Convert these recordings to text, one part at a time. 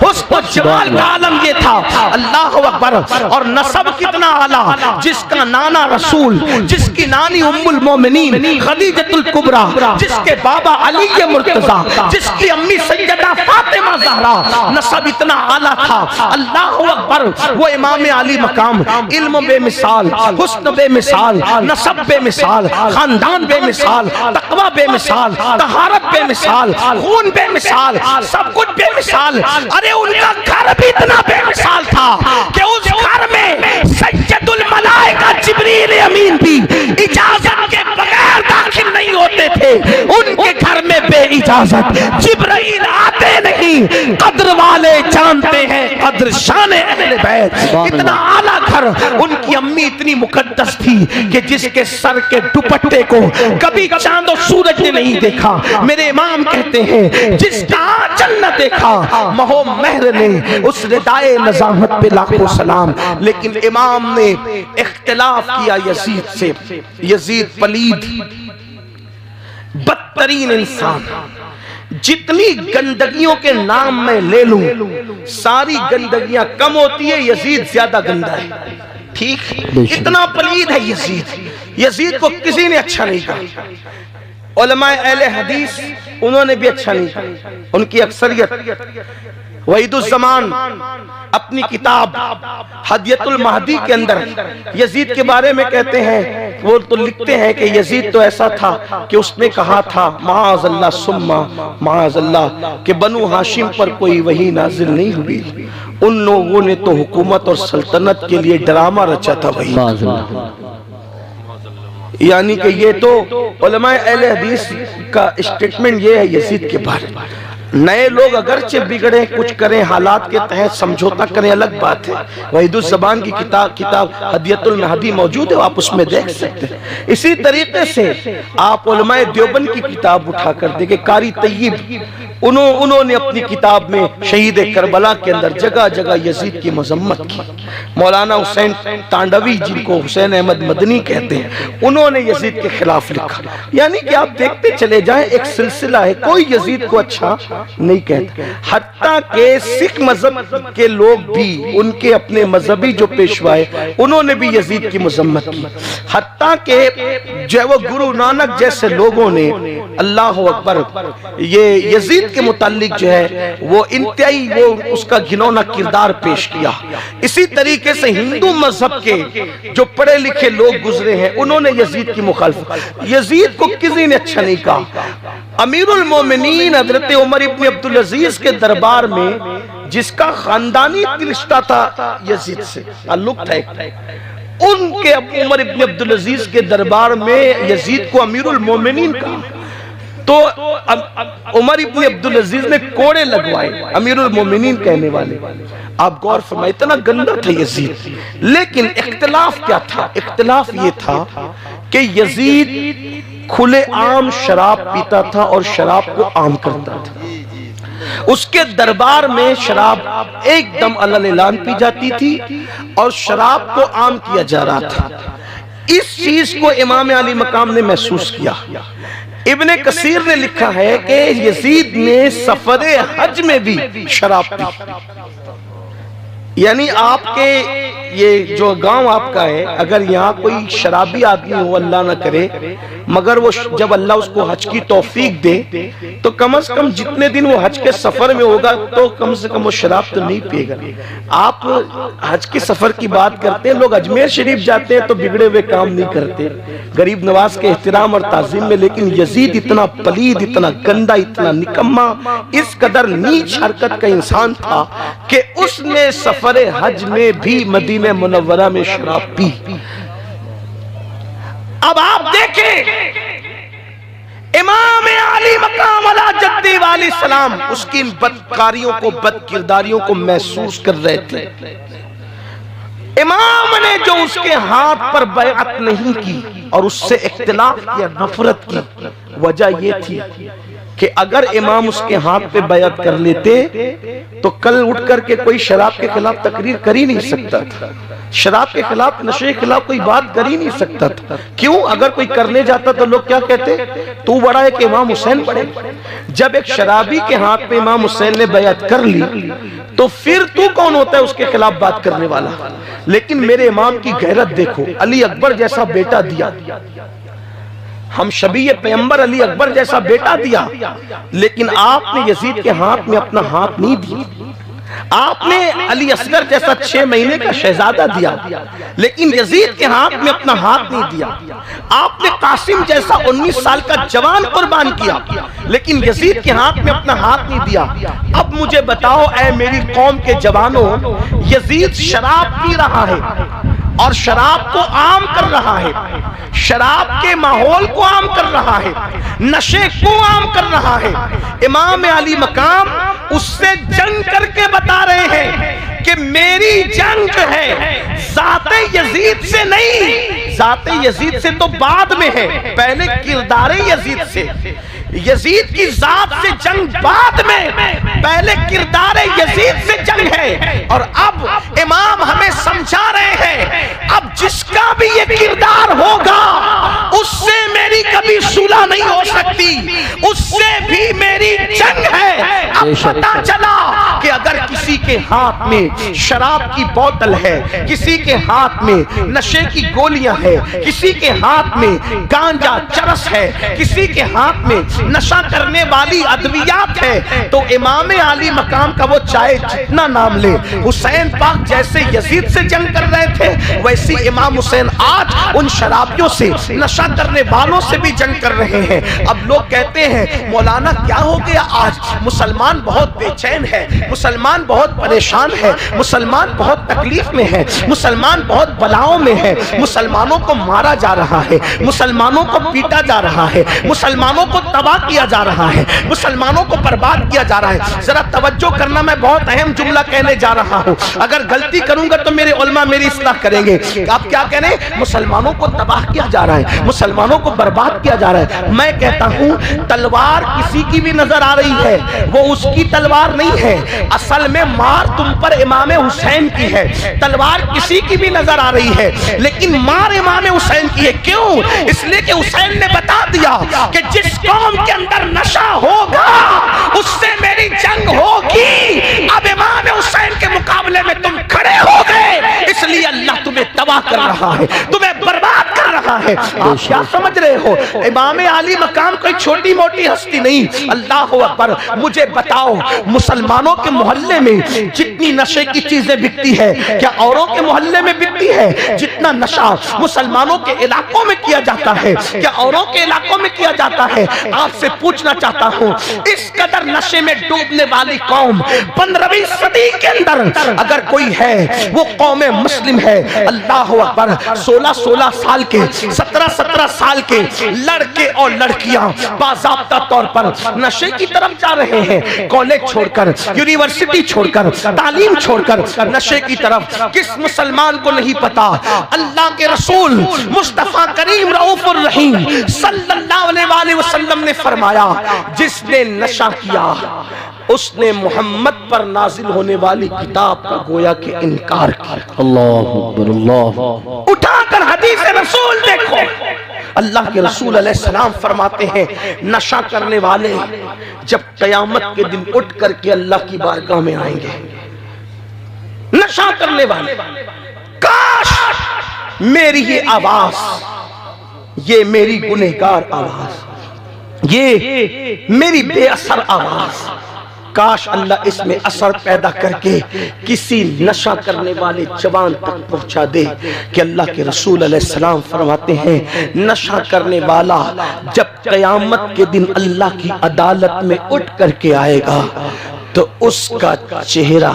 حسن و جمال کا عالم یہ تھا. اللہ اکبر. اور نسب کتنا اعلیٰ, جس کا نانا رسول, جس کی نانی ام المومنین خدیجۃ الکبریٰ, جس کے بابا علی مرتضیٰ, جس کی امی سیدہ فاطمہ زہرا, نسب اتنا اعلیٰ تھا. اللہ اکبر. وہ امام علی مقام, علم بے مثال, حسن بے مثال, نسب بے مثال, خاندان بے مثال, تقوی بے مثال, طہارت بے مثال, خون بے مثال, سب کچھ بے مثال. ارے ان کا گھر بھی اتنا بے مثال تھا کہ اس گھر میں سید الملائکہ جبریل امین بھی اجازت کے بغیر داخل نہیں ہوتے تھے. ان کے گھر میں بے اجازت جبرائیل آتے نہیں. قدر والے جانتے ہیں قدر شان اہل بیت. اتنا اعلیٰ گھر. ان کی امی اتنی مقدس تھی کہ جس کے سر کے دوپٹے کو کبھی چاند و سورج نے نہیں دیکھا. میرے امام کہتے ہیں جس کا آنچل نہ دیکھا مہو مہر نے اس ردائے نظامت پہ لاکھوں سلام. لیکن امام نے اختلاف کیا یزید سے. یزید پلید, بدترین انسان. جتنی گندگیوں کے نام میں لے لوں ساری گندگیاں کم ہوتی ہے, یزید زیادہ گندا ہے. ٹھیک, اتنا پلید ہے یزید. یزید کو کسی نے اچھا نہیں کہا. علماء اہل حدیث انہوں نے بھی اچھا نہیں کہا. ان کی اکثریت. وحید الزمان اپنی کتاب ہدیۃ المہدی کے اندر یزید کے بارے میں کہتے ہیں, وہ تو لکھتے ہیں کہ یزید تو ایسا تھا کہ اس نے کہا تھا معاذ اللہ ثم معاذ اللہ کہ بنو ہاشم پر کوئی وحی نازل نہیں ہوئی. ان لوگوں نے تو حکومت اور سلطنت کے لیے ڈرامہ رچا تھا. وحی یعنی کہ یہ تو علماء اہل حدیث کا اسٹیٹمنٹ یہ ہے یزید کے بارے میں. نئے لوگ اگرچہ بگڑے کچھ کریں, حالات کے تحت سمجھوتا کریں, الگ بات ہے. وحید الزمان کی کتاب ہدیۃ المہدی موجود ہے, آپ اس میں دیکھ سکتے ہیں. اسی طریقے سے آپ علماء دیوبند کی کتاب اٹھا کر دیکھیں. قاری طیب انہوں نے اپنی کتاب میں شہید کربلا کے اندر جگہ جگہ یزید کی مذمت کی. مولانا حسین تانڈوی جن کو حسین احمد مدنی کہتے ہیں, انہوں نے یزید کے خلاف لکھا. یعنی کہ آپ دیکھتے چلے جائیں ایک سلسلہ ہے, کوئی یزید کو اچھا نہیں کہتا. حتیٰ کہ سکھ مذہب کے لوگ بھی, ان کے اپنے مذہبی جو پیشوائے, انہوں نے بھی یزید کی مذمت کی. حتیٰ کہ جو ہے وہ گرو نانک جیسے لوگوں نے اللہ اکبر یہ یزید کے متعلق جو ہے وہ انتہائی وہ اس کا گھنونا کردار پیش کیا. اسی طریقے سے ہندو مذہب کے جو پڑھے لکھے لوگ گزرے ہیں, انہوں نے یزید کی مخالفت. یزید کو کسی نے اچھا نہیں کہا. امیر المومنین حضرت عمر ابن عبدالعزیز کے دربار میں جس کا خاندانی رشتہ تھا یزید سے تعلق تھا, ان کے عمر ابن عبدالعزیز کے دربار میں یزید کو امیر المومنین کہا. تو عمر ابن عبدالعزیز نے کوڑے لگوائے امیر المومنین کہنے والے. آپ غور فرمائیں, اتنا گندا تھا یزید. لیکن اختلاف کیا تھا؟ اختلاف یہ تھا کہ یزید کھلے عام شراب پیتا تھا اور شراب کو عام کرتا تھا. اس کے دربار میں شراب ایک دم علی اعلان پی جاتی تھی اور شراب کو عام کیا جا رہا تھا. اس چیز کو امام علی مقام نے محسوس کیا. ابن کثیر نے لکھا ہے کہ یزید نے سفر حج میں بھی شراب پی. یعنی آپ کے یہ جو گاؤں آپ کا ہے, اگر یہاں کوئی شرابی آدمی ہو, اللہ نہ کرے, مگر وہ جب اللہ اس کو حج کی توفیق دے تو کم از کم جتنے دن وہ حج کے سفر میں ہوگا تو کم سے کم وہ شراب تو نہیں پیے گا. آپ حج کے سفر کی بات کرتے ہیں, لوگ اجمیر شریف جاتے ہیں تو بگڑے ہوئے کام نہیں کرتے, غریب نواز کے احترام اور تعظیم میں. لیکن یزید اتنا پلید, اتنا گندا, اتنا نکما, اس قدر نیچ حرکت کا انسان تھا کہ اس نے سفر حج میں بھی مدینہ منورہ میں شراب پی. اب آپ دیکھیں امام علی مقام علی جدی والی سلام اس کی بدکاریوں کو, بد کرداریوں کو محسوس کر رہے تھے. امام نے جو اس کے ہاتھ پر بیعت نہیں کی اور اس سے اختلاف کیا, نفرت کی, وجہ یہ تھی کہ اگر امام اس کے ہاتھ پہ بیعت کر لیتے تو کل اٹھ کر کے کوئی شراب کے خلاف تقریر کر ہی نہیں سکتا تھا، شراب کے خلاف، نشے کے خلاف کوئی بات کر ہی نہیں سکتا تھا۔ کیوں؟ اگر کوئی کرنے جاتا تو لوگ کیا کہتے؟ تو بڑا ہے کہ امام حسین بڑے۔ جب ایک شرابی کے ہاتھ پہ امام حسین نے بیعت کر لی تو پھر تو کون ہوتا ہے اس کے خلاف بات کرنے والا؟ لیکن میرے امام کی غیرت دیکھو، علی اکبر جیسا بیٹا دیا، ہم شبیہ پیغمبر علی اکبر جیسا بیٹا دیا، لیکن آپ نے یزید کے ہاتھ میں اپنا ہاتھ نہیں دیا۔ آپ نے علی اصغر جیسا 6 مہینے کا شہزادہ دیا، لیکن یزید کے ہاتھ میں اپنا ہاتھ نہیں دیا۔ آپ نے قاسم جیسا 19 سال کا جوان قربان کیا، لیکن یزید کے ہاتھ میں اپنا ہاتھ نہیں دیا۔ اب مجھے بتاؤ اے میری قوم کے جوانوں، یزید شراب پی رہا ہے اور شراب کو عام کر رہا ہے، شراب کے ماحول کو عام کر رہا ہے، نشے کو عام کر رہا ہے۔ امام علی مقام اس سے جنگ کر کے بتا رہے ہیں کہ میری جنگ جو ہے ذات یزید سے نہیں، ذات یزید سے تو بعد میں ہے، پہلے کردار یزید سے، یزید کی ذات سے جنگ بعد میں، پہلے کردار یزید سے جنگ ہے۔ اور اب امام ہمیں سمجھا رہے ہیں اب جس کا بھی یہ کردار ہوگا اس سے میری کبھی صلح نہیں ہو سکتی، اس سے بھی میری جنگ ہے۔ اب پتہ چلا کہ اگر کسی کے ہاتھ میں شراب کی بوتل ہے، کسی کے ہاتھ میں نشے کی گولیاں ہیں، کسی کے ہاتھ میں گانجا چرس ہے، کسی کے ہاتھ میں نشہ کرنے والی ادویات ہے، تو امام علی مقام کا وہ چاہے جتنا نام لے، حسین پاک جیسے یزید سے جنگ کر رہے تھے ویسی امام حسین آج ان شرابیوں سے، نشہ کرنے والوں سے بھی جنگ کر رہے ہیں۔ اب لوگ کہتے ہیں مولانا کیا ہو گیا آج؟ مسلمان بہت بے چین ہے، مسلمان بہت پریشان ہے، مسلمان بہت تکلیف میں ہے، مسلمان بہت بلاؤں میں ہے، مسلمانوں کو مارا جا رہا ہے، مسلمانوں کو پیٹا جا رہا ہے، مسلمانوں کو تباہ کیا جا رہا ہے، مسلمانوں کو برباد کیا جا رہا ہے۔ ذرا توجہ کرنا، میں بہت اہم جملہ کہنے جا رہا ہوں، اگر غلطی کروں گا تو میرے علماء میری اصلاح کریں گے۔ آپ کیا کہہ رہے ہیں؟ مسلمانوں کو تباہ کیا جا رہا ہے، مسلمانوں کو برباد کیا جا رہا ہے۔ میں کہتا ہوں تلوار کسی کی بھی نظر آ رہی ہے، وہ اس کی تلوار نہیں ہے، اصل میں مار تم پر امام حسین کی ہے۔ تلوار کسی کی بھی نظر آ رہی ہے لیکن مار امام حسین کی ہے۔ کیوں؟ اس لیے کہ حسین نے بتا دیا کہ جس قوم کے اندر نشہ ہوگا اس سے میری جنگ ہوگی۔ اب امام حسین کے مقابلے میں تم کھڑے ہو گئے، اس لیے اللہ تمہیں تباہ کر رہا ہے، تمہیں برباد کر رہا ہے۔ آپ کیا سمجھ رہے ہو؟ امام علی مقام کوئی چھوٹی موٹی ہستی نہیں۔ اللہ اکبر، مجھے بتاؤ مسلمانوں کے محلے میں جتنی نشے کی چیزیں بکتی ہے کیا اوروں کے محلے میں بکتی ہے؟ جتنا نشہ مسلمانوں کے علاقوں میں کیا جاتا ہے کیا اوروں کے علاقوں میں کیا جاتا ہے؟ آپ سے پوچھنا چاہتا ہوں، اس قدر نشے میں ڈوبنے والی قوم 15ویں صدی کے اندر اگر کوئی ہے وہ قوم مسلم ہے۔ اللہ اکبر، 16 سال کے، 17 سال کے لڑکے اور لڑکیاں باضابطہ طور پر نشے کی طرف جا رہے ہیں، کالج چھوڑ کر، یونیورسٹی چھوڑ کر، تعلیم چھوڑ کر نشے کی طرف۔ کس مسلمان کو نہیں پتا اللہ کے رسول مصطفیٰ کریم رؤوف الرحیم صلی اللہ علیہ وسلم نے فرمایا جس نے نشہ کیا اس نے محمد پر نازل ہونے والی کتاب کا گویا کہ انکار کیا۔ اللہ اکبر، اللہ اٹھا کر حدیث رسول دیکھو، اللہ کے رسول علیہ السلام فرماتے ہیں نشہ کرنے والے جب قیامت کے دن اٹھ کر کے اللہ کی بارگاہ میں آئیں گے، نشہ کرنے والے، کاش میری یہ آواز، یہ میری گنہگار آواز، یہ میری بے اثر آواز، کاش اللہ اس میں اثر پیدا کر کے کسی نشہ کرنے والے جوان تک پہنچا دے کہ اللہ کے رسول علیہ السلام فرماتے ہیں نشہ کرنے والا جب قیامت کے دن اللہ کی عدالت میں اٹھ کر کے آئے گا تو اس کا چہرہ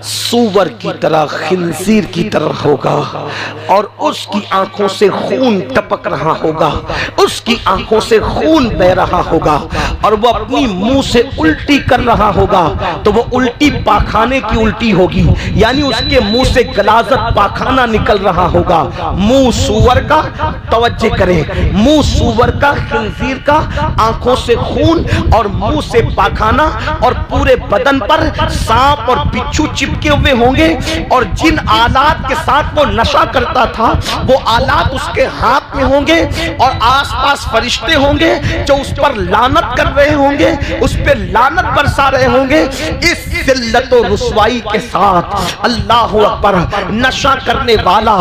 سور کی طرح خنزیر کی طرح ہوگا اور اس کی آنکھوں سے خون ٹپک رہا ہوگا، اس کی آنکھوں سے خون بہ رہا ہوگا اور وہ اپنی منہ سے الٹی کر رہا ہوگا تو وہ الٹی پاخانے کی الٹی ہوگی، یعنی اس کے منہ سے غلاظت پاخانہ نکل رہا ہوگا۔ منہ سور کا، توجہ کریں، منہ سور کا، خنزیر کا، آنکھوں سے خون اور منہ سے پاخانہ، اور پورے بدن پر سانپ اور بچھو چپکے ہوئے ہوں گے، اور جن آلات کے ساتھ وہ نشہ کرتا تھا وہ آلات اس کے ہاتھ میں ہوں گے، اور آس پاس فرشتے ہوں گے جو اس پر لعنت کر رہے ہوں گے، اس پہ لعنت برسا رہے ہوں گے۔ اس ذلت و رسوائی کے ساتھ اللہ اکبر نشہ کرنے والا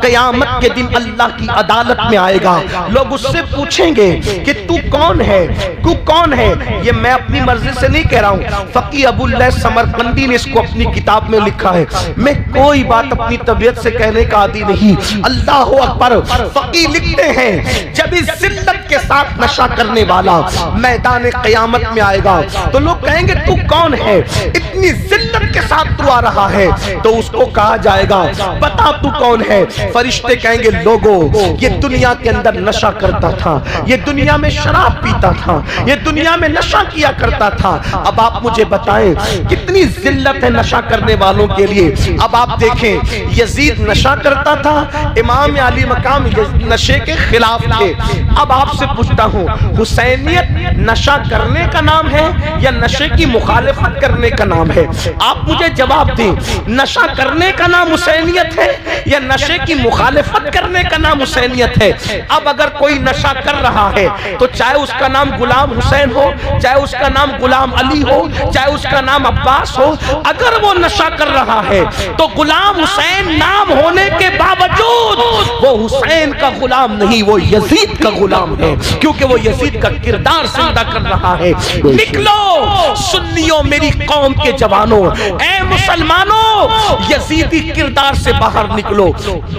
قیامت کے دن اللہ کی عدالت میں آئے گا۔ لوگ اس سے پوچھیں گے کہ تو کون ہے، تو کون ہے؟ یہ میں اپنی مرضی سے نہیں کہہ رہا ہوں، فقیہ ابو اللہ سمرقندی نے اس کو اپنی کتاب میں لکھا ہے۔ میں کوئی بات اپنی طبیعت سے کہنے کا عادی نہیں۔ اللہ اکبر، فقیہ لکھتے ہیں جب اس ذلت کے ساتھ نشہ کرنے والا میدان قیامت میں آئے گا تو لوگ کہیں گے تو کون ہے، اتنی ذلت کے ساتھ تو آ رہا ہے؟ تو اس کو کہا جائے گا بتا تو کون ہے؟ فرشتے کہیں گے لوگوں، یہ دنیا کے اندر نشہ کرتا تھا، یہ دنیا میں شراب پیتا تھا، یہ دنیا میں نشہ کیا کرتا تھا، اب آپ مجھے بتائیں کتنی ذلت ہے نشہ کرنے والوں کے لیے۔ اب آپ دیکھیں یزید نشہ کرتا تھا، امام علی مقام نشے کے خلاف تھے۔ اب آپ سے پوچھتا ہوں حسینیت نشہ کرنے کا نام ہے یا نشے کی مخالفت کرنے کا نام ہے؟ آپ مجھے جواب دیں، نشہ کرنے کا نام حسینیت ہے یا نشے کی مخالفت کرنے کا نام حسینیت ہے؟ اب اگر کوئی نشہ کر رہا ہے تو چاہے اس کا نام غلام حسین ہو، چاہے اس کا نام غلام علی ہو، چاہے اس کا نام عباس ہو، اگر وہ نشہ کر رہا ہے تو غلام حسین نام ہونے کے باوجود وہ حسین کا غلام نہیں، وہ یزید کا غلام ہے، کیونکہ وہ یزید کا کردار زندہ کر رہا ہے۔ نکلو سنیوں، میری قوم کے جوانوں، اے مسلمانوں، یزیدی کردار سے باہر نکلو۔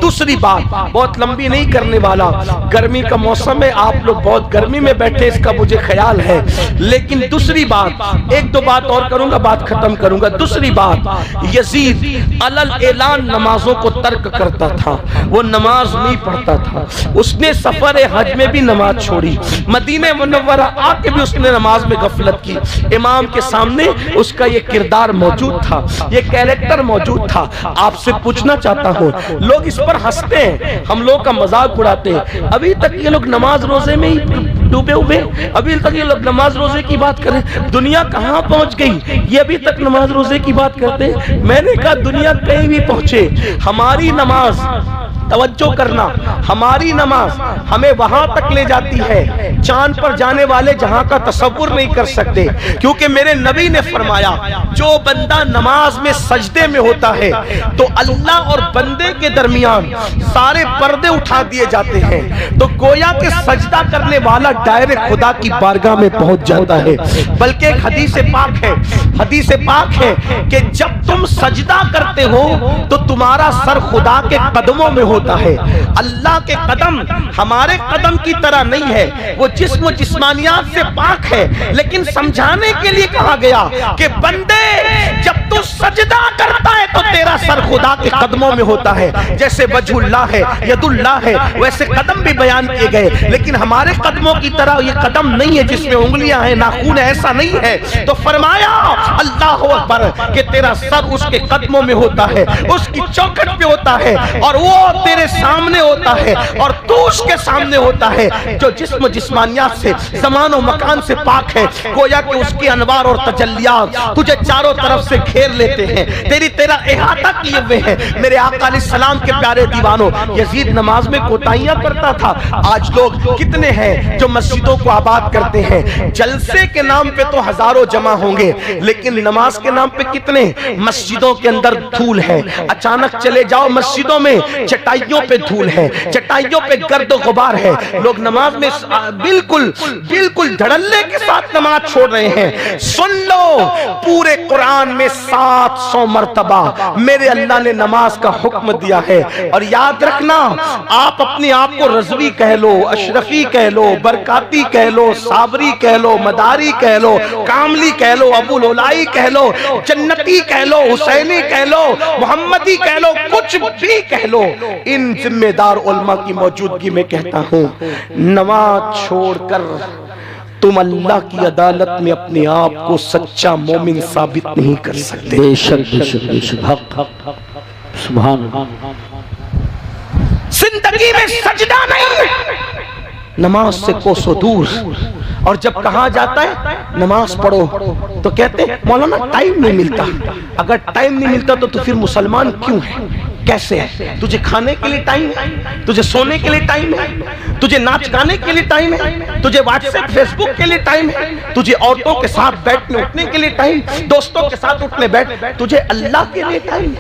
دوسری بات بہت لمبی نہیں کرنے والا، گرمی کا موسم ہے، آپ لوگ بہت گرمی میں بیٹھے اس کا مجھے خیال ہے، لیکن دوسری بات، ایک دو بات اور کروں گا، بات ختم کروں گا۔ دوسری بات، یزید علل اعلان نمازوں کو ترک کرتا تھا، وہ نماز نہیں پڑھتا تھا، اس نے سفر حج میں بھی نماز چھوڑی، مدینہ منورہ آ کے بھی اس نے نماز میں غفلت کی۔ امام کے سامنے اس کا یہ کردار موجود تھا، یہ کیریکٹر موجود تھا۔ آپ سے پوچھنا چاہتا ہوں، لوگ اس پر ہنستے ہیں، ہم لوگ کا مذاق اڑاتے ہیں، ابھی تک یہ لوگ نماز روزے میں ہی ڈوبے ہوئے، ابھی تک یہ لوگ نماز روزے کی بات کریں، دنیا کہاں پہنچ گئی؟ یہ ابھی تک نماز روزے کی بات کرتے ہیں۔ میں نے کہا دنیا کہیں بھی پہنچے، ہماری نماز، توجہ کرنا، ہماری نماز ہمیں وہاں تک لے جاتی ہے چاند پر جانے والے جہاں کا تصور نہیں کر سکتے، کیونکہ میرے نبی نے فرمایا جو بندہ نماز میں سجدے میں ہوتا ہے تو اللہ اور بندے کے درمیان سارے پردے اٹھا دیے جاتے ہیں، تو گویا کہ سجدہ کرنے والا ڈائریکٹ خدا کی بارگاہ میں پہنچ جاتا ہے۔ بلکہ ایک حدیث پاک ہے، حدیث پاک ہے کہ جب تم سجدہ کرتے ہو تو تمہارا سر خدا کے قدموں میں ہوتا ہے۔ اللہ کے قدم ہمارے قدم کی طرح نہیں ہے، وہ جسم و جسمانیات سے پاک ہے، لیکن سمجھانے کے لیے کہا گیا کہ بندے جب تو سجدہ کرتا ہے تو تیرا سر خدا کے قدموں میں ہوتا ہے، جیسے وجہ اللہ ہے، ید اللہ ہے، ویسے قدم بھی بیان کیے گئے، لیکن ہمارے قدموں کی طرح یہ قدم نہیں ہے جس میں انگلیاں ہیں، ناخن ہے، ایسا نہیں ہے۔ تو فرمایا اللہ اکبر کہ تیرا سر اس کے قدموں میں ہوتا ہے، اس کی چوکھٹ پہ ہوتا ہے، اور وہ تیرے سامنے ہوتا ہے اور تو اس کے سامنے ہوتا ہے، جو جسم و جسمانیات سے، زمان و مکان سے پاک ہے، گویا کہ اس کی انوار اور تجلیات تجھے چاروں طرف سے گھیر لیتے ہیں، تیرا احاطہ کیے ہوئے ہیں۔ میرے آقا علیہ السلام کے پیارے دیوانوں، یزید نماز میں کوتاہیاں کرتا تھا۔ آج لوگ کتنے ہیں جو مسجدوں کو آباد کرتے ہیں، جلسے کے نام پہ تو ہزاروں جمع ہوں گے، لیکن نماز کے نام پہ کتنے؟ مسجدوں کے اندر دھول ہے، اچانک چلے جاؤ مسجدوں میں چٹائیوں پہ دھول ہے، چٹائیوں پہ گرد و غبار ہے، لوگ نماز میں بالکل دھڑلے کے ساتھ نماز چھوڑ رہے ہیں۔ سن لو، پورے قرآن میں 700 مرتبہ مرتبہ میرے اللہ نے نماز کا حکم دیا ہے۔ اور یاد رکھنا، آپ اپنے آپ کو رضوی کہہ لو، اشرفی کہہ لو، برکاتی کہہ لو، صابری کہہ لو، مداری کہہ لو، کاملی کہہ لو، ابو لولائی کہہ لو، جنتی کہہ لو، حسینی کہہ لو، محمدی کہہ لو، کچھ بھی کہہ لو، ان ذمہ دار علماء کی موجودگی میں کہتا ہوں، نماز چھوڑ کر تم اللہ کی عدالت میں اپنے آپ کو سچا مومن ثابت نہیں کر سکتے۔ بے شک بے شک بے شک، حق حق سبحان اللہ۔ زندگی میں سجدہ نہیں، نماز سے کوسوں دور۔ اور جب کہا جاتا ہے نماز پڑھو تو کہتے ہیں مولانا ٹائم نہیں ملتا۔ اگر ٹائم نہیں ملتا تو پھر مسلمان کیوں ہے، کیسے ہے؟ تجھے کھانے کے لیے ٹائم ہے، تجھے سونے کے لیے ٹائم ہے، تجھے ناچ گانے کے لیے ٹائم ہے، تجھے واٹس ایپ فیس بک کے لیے ٹائم ہے، تجھے عورتوں کے ساتھ بیٹھنے اٹھنے کے لیے ٹائم، دوستوں کے ساتھ اٹھنے بیٹھ، تجھے اللہ کے لیے ٹائم،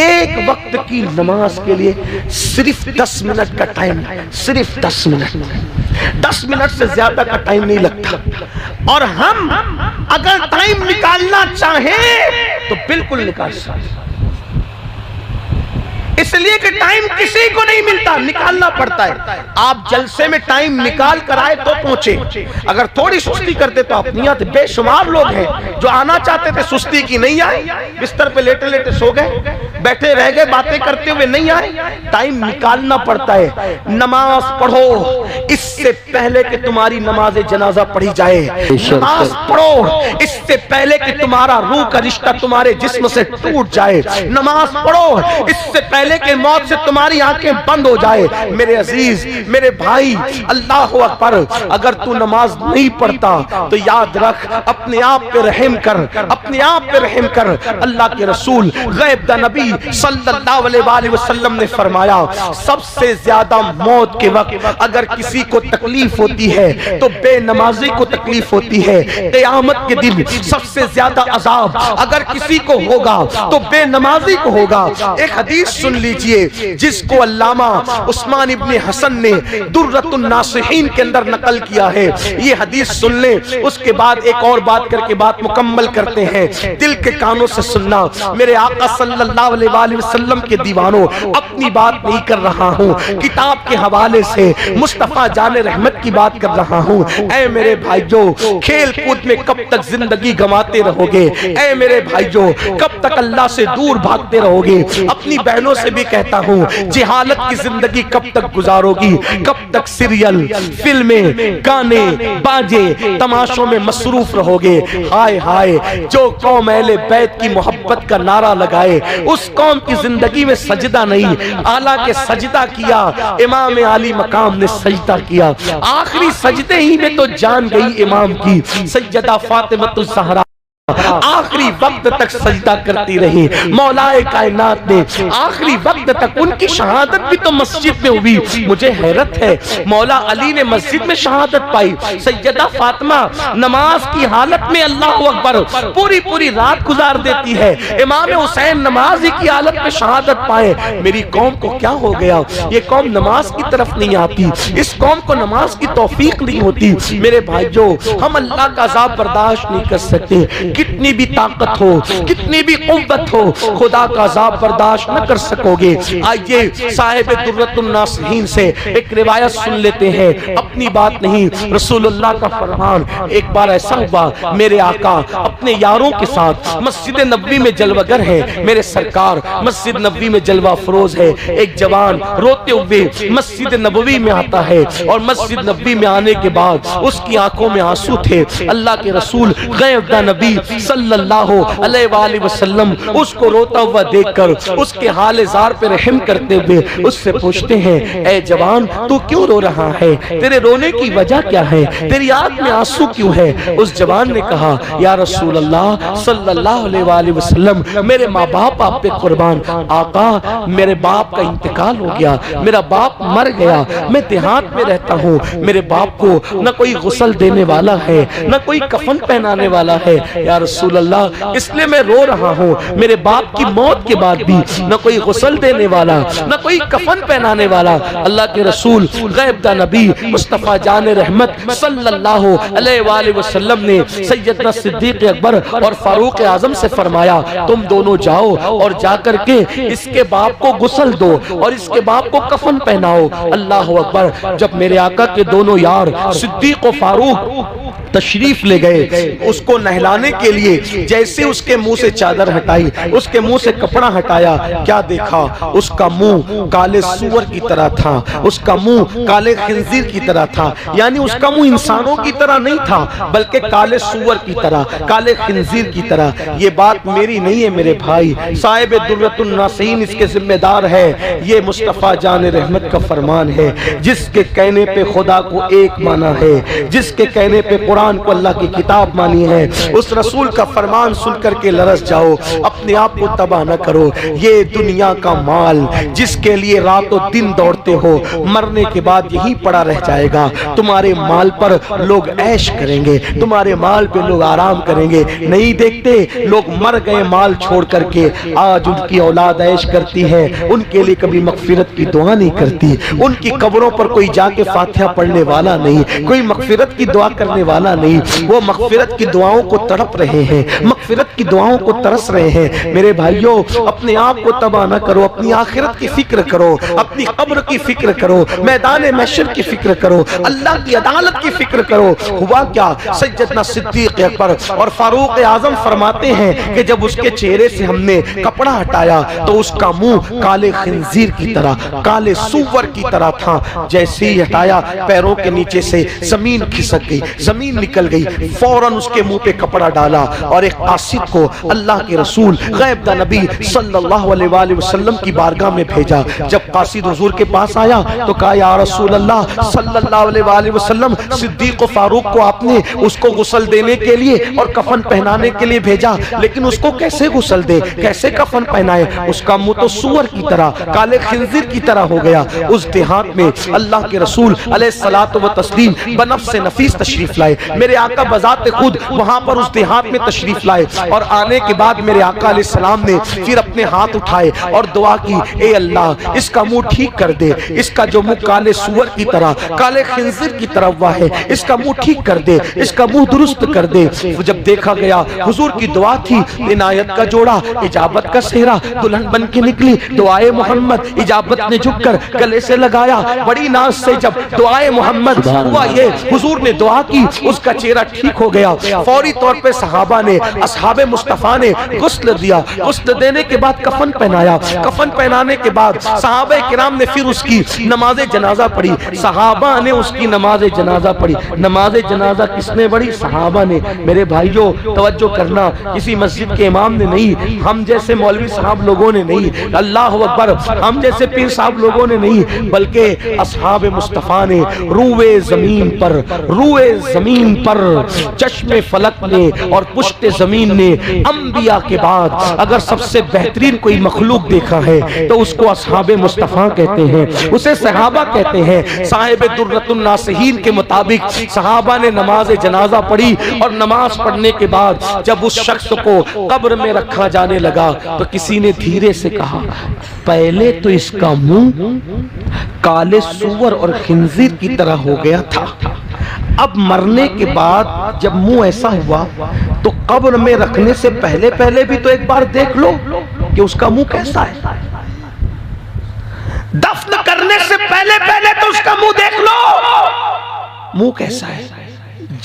ایک وقت کی نماز کے لیے صرف 10 منٹ کا ٹائم، صرف 10 منٹ، 10 منٹ سے زیادہ کا ٹائم نہیں لگتا۔ اور ہم اگر ٹائم نکالنا چاہیں تو بالکل نکال سکتے، اس لیے کہ ٹائم کسی کو نہیں ملتا، نکالنا پڑتا ہے۔ آپ جلسے میں ٹائم نکال کر آئے تو پہنچے، اگر تھوڑی سستی کرتے تو آپ نہیں آتے۔ بے شمار لوگ ہیں جو آنا چاہتے تھے، سستی کی، نہیں آئے، بستر پہ لیٹے لیٹے سو گئے، بیٹھے رہ گئے باتیں کرتے ہوئے، نہیں آئے۔ ٹائم نکالنا پڑتا ہے۔ نماز پڑھو اس سے پہلے کہ تمہاری نماز جنازہ پڑھی جائے، نماز پڑھو اس سے پہلے کہ تمہارا روح کا رشتہ تمہارے جسم سے ٹوٹ جائے، نماز پڑھو اس سے پہلے کہ موت سے تمہاری آنکھیں بند ہو جائے۔ میرے عزیز، میرے بھائی، اللہ اکبر، اگر تو نماز نہیں پڑھتا تو یاد رکھ، اپنے آپ پہ رحم کر، اپنے آپ پہ رحم کر۔ اللہ کے رسول غیب دا نبی صلی اللہ علیہ وآلہ وسلم نے فرمایا، سب سے زیادہ موت کے وقت اگر کسی کو تکلیف ہوتی ہے تو بے نمازی کو تکلیف ہوتی ہے۔ قیامت کے دن سب سے زیادہ عذاب اگر کسی کو ہوگا تو بے نمازی کو ہوگا۔ ایک حدیث سن لیجئے جس کو علامہ عثمان ابن حسن نے درۃ الناصحین کے اندر نقل کیا ہے۔ یہ حدیث سن لیں، اس کے بعد ایک اور بات کر کے بات مکمل کرتے ہیں۔ دل کے کانوں سے سننا، میرے آقا صلی اللہ علیہ وآلہ وسلم کے دیوانوں، اپنی بات نہیں کر رہا ہوں، کتاب کے حوالے سے مصطفیٰ جان رحمت کی بات کر رہا ہوں۔ اے میرے بھائیو، کھیل کود میں کب تک زندگی گنواتے رہو گے؟ اے میرے بھائیو، کب تک اللہ سے دور بھاگتے رہو گے؟ اپنی بہنوں سے بھی کہتا ہوں، جہالت کی زندگی کب تک گزارو گی؟ کب تک سیریل، فلمیں، گانے، باجے، تماشوں میں مصروف رہو گے؟ ہائے ہائے، جو قوم اہل بیت کی محبت کا نعرہ لگائے اس قوم کی زندگی میں سجدہ نہیں، حالانکہ سجدہ کیا امام علی مقام نے، سجدہ کیا، آخری سجدے ہی میں تو جان گئی امام کی۔ سیدہ فاطمہ الزہرا آخری وقت تک سجدہ کرتی رہی، مولا کائنات نے آخری وقت تک، ان کی شہادت بھی تو مسجد میں ہوئی۔ مجھے حیرت ہے، مولا علی نے مسجد میں شہادت پائی، سیدہ فاطمہ نماز کی حالت میں، اللہ اکبر، پوری پوری رات گزار دیتی ہے۔ امام حسین نماز کی حالت میں شہادت پائے۔ میری قوم کو کیا ہو گیا؟ یہ قوم نماز کی طرف نہیں آتی، اس قوم کو نماز کی توفیق نہیں ہوتی۔ میرے بھائیو، ہم اللہ کا عذاب برداشت نہیں کر سکتے، کتنی بھی طاقت ہو، کتنی بھی قوت ہو، خدا کا عذاب برداشت نہ کر سکو گے۔ آئیے صاحب درۃ الناصحین سے ایک روایت سن لیتے ہیں، اپنی بات نہیں، رسول اللہ کا فرمان۔ ایک بار ایسا ہوا، میرے آقا اپنے یاروں کے ساتھ مسجد نبوی میں جلوہ گر ہے، میرے سرکار مسجد نبوی میں جلوہ فروز ہے۔ ایک جوان روتے ہوئے مسجد نبوی میں آتا ہے، اور مسجد نبوی میں آنے کے بعد اس کی آنکھوں میں آنسو تھے۔ اللہ کے رسول غیب دا نبی صلی اللہ علیہ وآلہ وسلم اس کو روتا ہوا دیکھ کر اس کے حال زار پہ رحم کرتے ہوئے اس سے پوچھتے ہیں، اے جوان، تو کیوں رو رہا ہے؟ تیرے رونے کی وجہ کیا ہے؟ تیری آنکھ میں آنسو کیوں ہے؟ اس جوان نے کہا، یا رسول اللہ صلی اللہ علیہ وآلہ وسلم، میرے ماں باپ آپ پہ قربان، آقا میرے باپ کا انتقال ہو گیا، میرا باپ مر گیا، میں دیہات میں رہتا ہوں، میرے باپ کو نہ کوئی غسل دینے والا ہے، نہ کوئی کفن پہنانے والا ہے، یا رسول اللہ اس لیے میں رو رہا ہوں، میرے باپ کی موت کے بعد بھی نہ کوئی غسل دینے والا، نہ کوئی کفن پہنانے والا۔ اللہ کے رسول غیب دا نبی مصطفیٰ جان رحمت صلی اللہ علیہ وآلہ وسلم نے سیدنا صدیق اکبر اور فاروق اعظم سے فرمایا تم دونوں جاؤ اور جا کر کے اس کے باپ کو غسل دو اور اس کے باپ کو کفن پہناؤ۔ اللہ اکبر۔ جب میرے آقا کے دونوں یار صدیق و فاروق تشریف لے گئے اس کو نہلانے کے لیے، جیسے اس کے منہ سے چادر ہٹائی، اس کے منہ سے کپڑا ہٹایا، کیا دیکھا؟ اس کا منہ کالے سور کی طرح تھا، اس کا منہ کالے خنزیر کی طرح تھا، یعنی اس کا منہ انسانوں کی طرح نہیں تھا بلکہ کالے سور کی طرح، کالے خنزیر کی طرح۔ یہ بات میری نہیں ہے میرے بھائی، صاحب درۃ الناصحین اس کے ذمہ دار ہے، یہ مصطفیٰ جان رحمت کا فرمان ہے۔ جس کے کہنے پہ خدا کو ایک مانا ہے، جس کے کہنے پہ قرآن کو اللہ کی کتاب مانی ہے، اس رسول کا فرمان سن کر کے لرز جاؤ، اپنے آپ کو تباہ نہ کرو۔ یہ دنیا کا مال جس کے لیے رات و دن دوڑتے ہو، مرنے کے بعد یہی پڑا رہ جائے گا۔ تمہارے مال پر لوگ عیش کریں گے، تمہارے مال پہ لوگ آرام کریں گے۔ نہیں دیکھتے لوگ مر گئے مال چھوڑ کر کے، آج ان کی اولاد عیش کرتی ہے، ان کے لیے کبھی مغفرت کی دعا نہیں کرتی، ان کی قبروں پر کوئی جا کے فاتحہ پڑھنے والا نہیں، کوئی مغفرت کی دعا کرنے والا نہیں۔ وہ مغفرت کی دعاؤں کو تڑپ رہے ہیں، مغفرت کی دعاؤں کو ترس رہے ہیں۔ میرے بھائیوں اپنے آپ کو تباہ نہ کرو، اپنی آخرت کی فکر کرو، اپنی قبر کی فکر کرو، میدان محشر کی فکر کرو، اللہ کی عدالت کی فکر کرو۔ ہوا کیا؟ سیدنا صدیق اکبر اور فاروق اعظم فرماتے ہیں کہ جب اس کے چہرے سے ہم نے کپڑا ہٹایا تو اس کا منہ کالے خنزیر کی طرح، کالے سور کی طرح تھا۔ جیسے ہی ہٹایا پیروں کے نیچے سے زمین کھسک گئی، زمین نکل گئی، فوراً اس کے منہ پہ کپڑا ڈالا اور ایک قاصد کو اللہ کے رسول غیب دا نبی صلی اللہ علیہ وآلہ وسلم کی بارگاہ میں بھیجا۔ جب قاصد حضور کے پاس آیا تو کہا یا رسول اللہ صلی اللہ علیہ وآلہ وسلم، صدیق و فاروق کو آپ نے اس کو غسل دینے کے لیے اور کفن پہنانے کے لیے بھیجا، لیکن اس کو کیسے غسل دے، کیسے کفن پہنائے؟ اس کا منہ تو سور کی طرح، کالے خنزیر کی طرح ہو گیا۔ اس دیہات میں اللہ کے رسول علیہ الصلوۃ والتسلیم بنفس نفیس تشریف لائے، میرے آقا بذات خود وہاں پر اس دیہات میں تشریف لائے، اور آنے کے بعد میرے آقا علیہ السلام نے پھر اپنے ہاتھ اٹھائے اور دعا کی، اے اللہ اس کا منہ ٹھیک کر دے، اس کا جو منہ کالے سور کی طرح، کالے خنزیر کی طرح ہوا ہے، اس کا منہ ٹھیک کر دے، اس کا منہ درست کر دے۔ جب دیکھا گیا حضور کی دعا تھی، عنایت کا جوڑا، اجابت کا سہرا، دلہن بن کے نکلی، دعائے محمد، اجابت نے جھک کر گلے سے لگایا، بڑی ناز سے جب دعائے محمد ہوا، یہ حضور نے دعا کی، اس کا چہرہ ٹھیک ہو گیا۔ فوری طور پہ صحابہ نے، اصحاب مصطفیٰ نے غسل دیا، غسل دینے کے بعد کفن پہنایا، کفن پہنانے کے بعد صحابہ کرام نے پھر اس کی نماز جنازہ پڑھی، صحابہ نے اس کی نماز جنازہ پڑھی۔ نماز جنازہ کس نے پڑھی؟ صحابہ نے۔ میرے بھائیوں توجہ کرنا، کسی مسجد کے امام نے نہیں، ہم جیسے مولوی صاحب لوگوں نے نہیں، اللہ اکبر، ہم جیسے پیر صاحب لوگوں نے نہیں، بلکہ اصحاب مصطفیٰ نے روئے زمین پر، روئے زمین پر، چشم فلک نے اور پشت زمین نے انبیاء کے بعد اگر سب سے بہترین کوئی مخلوق دیکھا ہے تو اس کو اصحاب مصطفیٰ کہتے ہیں، اسے صحابہ کہتے ہیں۔ صاحب درۃ الناصحین کے مطابق صحابہ نے نماز جنازہ پڑھی، اور نماز پڑھنے کے بعد جب اس شخص کو قبر میں رکھا جانے لگا تو کسی نے دھیرے سے کہا، پہلے تو اس کا منہ کالے سور اور خنزیر کی طرح ہو گیا تھا، اب مرنے کے بعد جب منہ ایسا ہوا تو قبر میں رکھنے سے پہلے پہلے بھی تو ایک بار دیکھ لو کہ اس کا منہ کیسا ہے، دفن کرنے سے پہلے پہلے تو اس کا منہ دیکھ لو، منہ کیسا ہے۔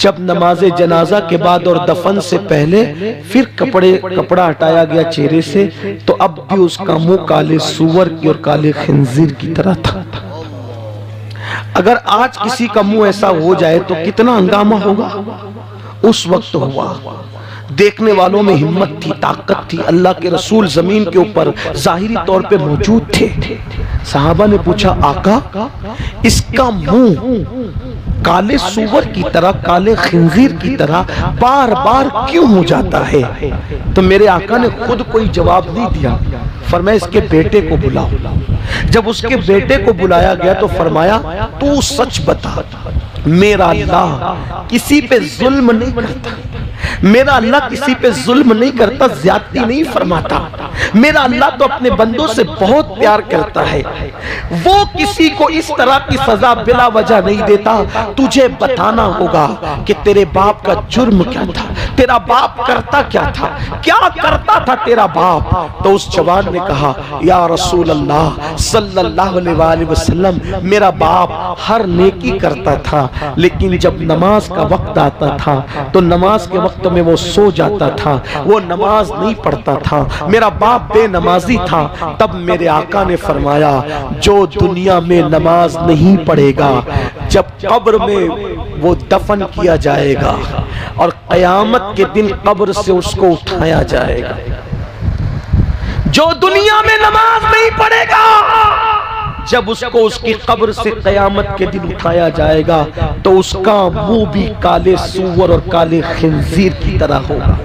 جب نماز جنازہ کے بعد اور دفن سے پہلے پھر کپڑا ہٹایا گیا چہرے سے تو اب بھی اس کا منہ کالے سور کی اور کالے خنزیر کی طرح تھا۔ اگر آج کسی کا منہ ایسا ہو جائے تو کتنا ہنگامہ ہوگا؟ اس وقت ہوا۔ دیکھنے والوں میں ہمت تھی، طاقت تھی، اللہ کے رسول زمین کے اوپر ظاہری طور پہ موجود تھے۔ صحابہ نے پوچھا، آقا اس کا منہ کالے سور کی طرح، کالے خنزیر کی طرح بار بار کیوں ہو جاتا ہے؟ تو میرے آقا نے خود کوئی جواب نہیں دیا، فرمایا اس کے بیٹے کو بلاؤ۔ جب اس کے بیٹے کو بلایا گیا تو فرمایا، تو سچ بتا، میرا اللہ کسی پہ ظلم نہیں کرتا، میرا اللہ کسی پہ ظلم نہیں کرتا، زیادتی نہیں فرماتا. میرا اللہ تو اپنے بندوں سے بہت پیار کرتا ہے. وہ کسی کو اس طرح کی سزا بلا وجہ نہیں دیتا. تجھے بتانا ہوگا کہ تیرے باپ کا جرم کیا تھا، تیرا باپ کرتا کیا تھا، کیا کرتا تھا تیرا باپ. تو اس جوان نے کہا یا رسول اللہ صلی اللہ علیہ وآلہ وسلم، میرا باپ ہر نیکی کرتا تھا، لیکن جب نماز کا وقت آتا تھا تو نماز کے وقت میں وہ سو جاتا تھا، وہ نماز نہیں پڑھتا تھا، میرا باپ بے نمازی تھا. تب میرے آقا نے فرمایا جو دنیا میں نماز نہیں پڑھے گا، جب قبر میں وہ دفن کیا جائے گا اور قیامت کے دن قبر سے اس کو اٹھایا جائے گا. جو دنیا میں نماز نہیں پڑھے گا، جب اس کو اس کی قبر سے قیامت کے دن اٹھایا جائے گا تو اس کا منہ بھی کالے سور اور کالے خنزیر کی طرح ہوگا.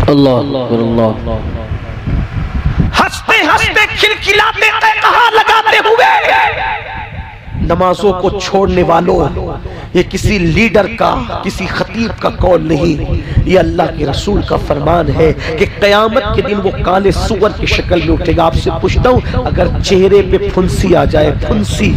اللہ اللہ. ہنستے ہنستے کھلکھلاتے کہاں لگاتے ہوئے نمازوں کو چھوڑنے والوں، یہ کسی لیڈر کا، کسی خطیب کا قول نہیں، یہ اللہ کے رسول کا فرمان ہے کہ قیامت کے دن وہ کالے سور کی شکل میں اٹھے گا. آپ سے پوچھتا ہوں، اگر چہرے پہ پھنسی آ جائے، پھنسی،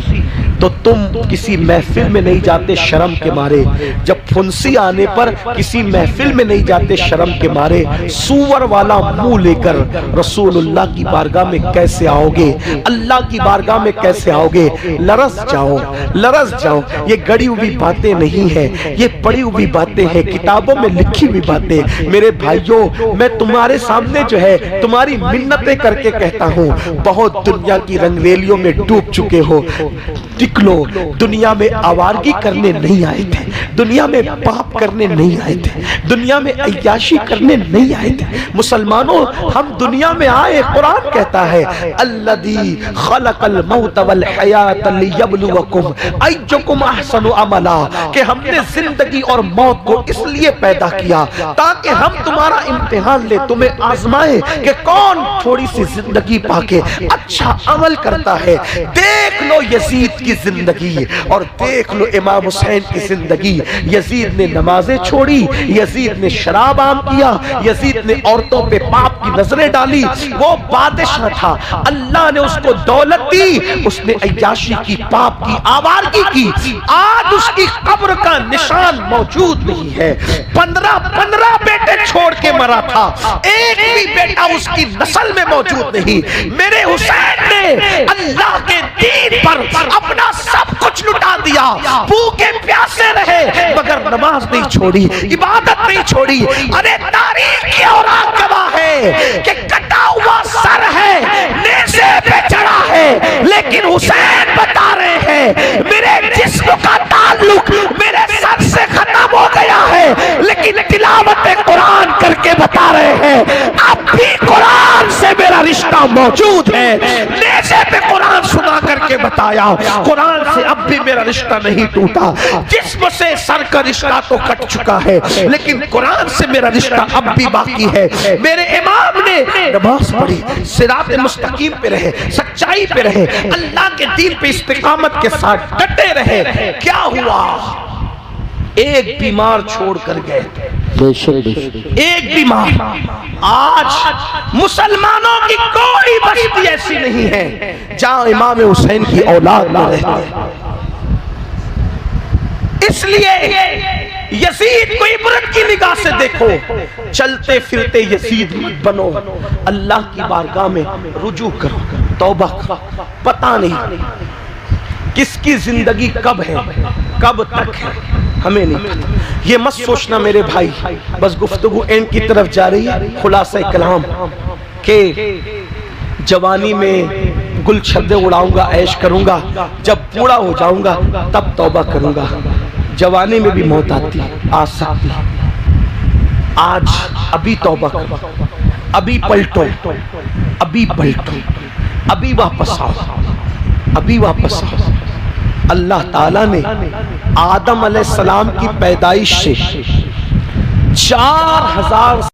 تو تم کسی محفل میں نہیں جاتے شرم کے مارے. جب پھنسی آنے پر کسی محفل میں نہیں جاتے شرم کے مارے، سور والا منہ لے کر رسول اللہ کی بارگاہ میں کیسے آؤ گے؟ اللہ کی بارگاہ میں کیسے آؤ گے؟ لرز جاؤ، لرز جاؤ. یہ گڑی ہوئی باتیں نہیں ہیں، یہ پڑھی ہوئی باتیں ہیں، کتابوں میں لکھی ہوئی باتیں. میرے بھائیوں، میں تمہارے سامنے جو ہے تمہاری منتیں کر کے کہتا ہوں، بہت دنیا کی رنگریلیوں میں ڈوب چکے ہو. نکلو، دنیا میں آوارگی کرنے نہیں آئے تھے، دنیا میں پاپ کرنے نہیں آئے تھے، دنیا میں عیاشی کرنے نہیں آئے تھے. مسلمانوں، ہم دنیا میں آئے، قرآن کہتا ہے الذی خلق الموت والحیات لیبلوکم ایکم احسن عملا، کہ ہم نے زندگی اور موت کو اس لیے پیدا کیا تاکہ ہم تمہارا امتحان لے، تمہیں آزمائے کہ کون تھوڑی سی زندگی پا کے اچھا عمل کرتا ہے. دیکھ لو یزید کی زندگی اور دیکھ لو امام حسین کی زندگی. یزید نے نمازیں چھوڑی، یزید نے شراب عام کیا، یزید نے عورتوں پہ پاپ کی نظریں ڈالی. وہ بادشاہ تھا، اللہ نے اس کو دولت دی، اس نے عیاشی کی، پاپ کی، آوارگی کی. آج اس کی قبر کا نشان موجود نہیں ہے. 15 بیٹے چھوڑ کے مرا تھا، ایک بھی بیٹا اس کی نسل میں موجود نہیں. میرے حسین نے اللہ کے دین پر اپنا سب کچھ لٹا دیا، بھوکے پیاسے رہے مگر نماز نہیں چھوڑی، عبادت نہیں چھوڑی. ارے تاریخ کی اوراق گواہ ہے کہ کٹا ہوا سر ہے، نیزے پہ چڑھا ہے، لیکن حسین بتا رہے ہیں میرے جسم کا تعلق میرے سر سے ختم ہو گیا ہے، لیکن تلاوت قرآن کر کے بتا رہے ہیں اب بھی قرآن سے میرا رشتہ موجود ہے. نیزے پہ قرآن سنا کر کے بتایا قرآن سے اب بھی میرا رشتہ نہیں ٹوٹا. جسم سے سر کا رشتہ تو کٹ چکا ہے، لیکن قرآن سے میرا رشتہ اب بھی باقی ہے. میرے امام نے نماز پڑھی، صراط مستقیم پہ رہے، سچائی پہ رہے، اللہ کے دین پہ استقامت کے ساتھ ڈٹے رہے. کیا ہوا؟ ایک بیمار چھوڑ کر گئے، ایک بیمار. آج مسلمانوں کی کوئی بستی ایسی نہیں ہے جہاں امام حسین کی اولاد نہ رہتے. اس لیے یزید کو عبرت کی نگاہ سے دیکھو. چلتے پھرتے یزید مت بنو، اللہ کی بارگاہ میں رجوع کرو، توبہ کرو. پتہ نہیں کس کی زندگی کب ہے، کب تک ہے، ہمیں نہیں پتا. یہ مت سوچنا میرے بھائی بس گفتگو اینڈ کی طرف جا رہی ہے. خلاصہ کلام کہ جوانی میں گل چھدے اڑاؤں گا، عیش کروں گا، جب بوڑھا ہو جاؤں گا تب توبہ کروں گا. جوانی میں بھی موت آتی، آ سکتی. آج ابھی توبہ کرو، ابھی پلٹو، ابھی پلٹو، ابھی واپس آؤ، ابھی واپس آؤ. اللہ تعالیٰ نے آدم علیہ السلام کی پیدائش سے 4000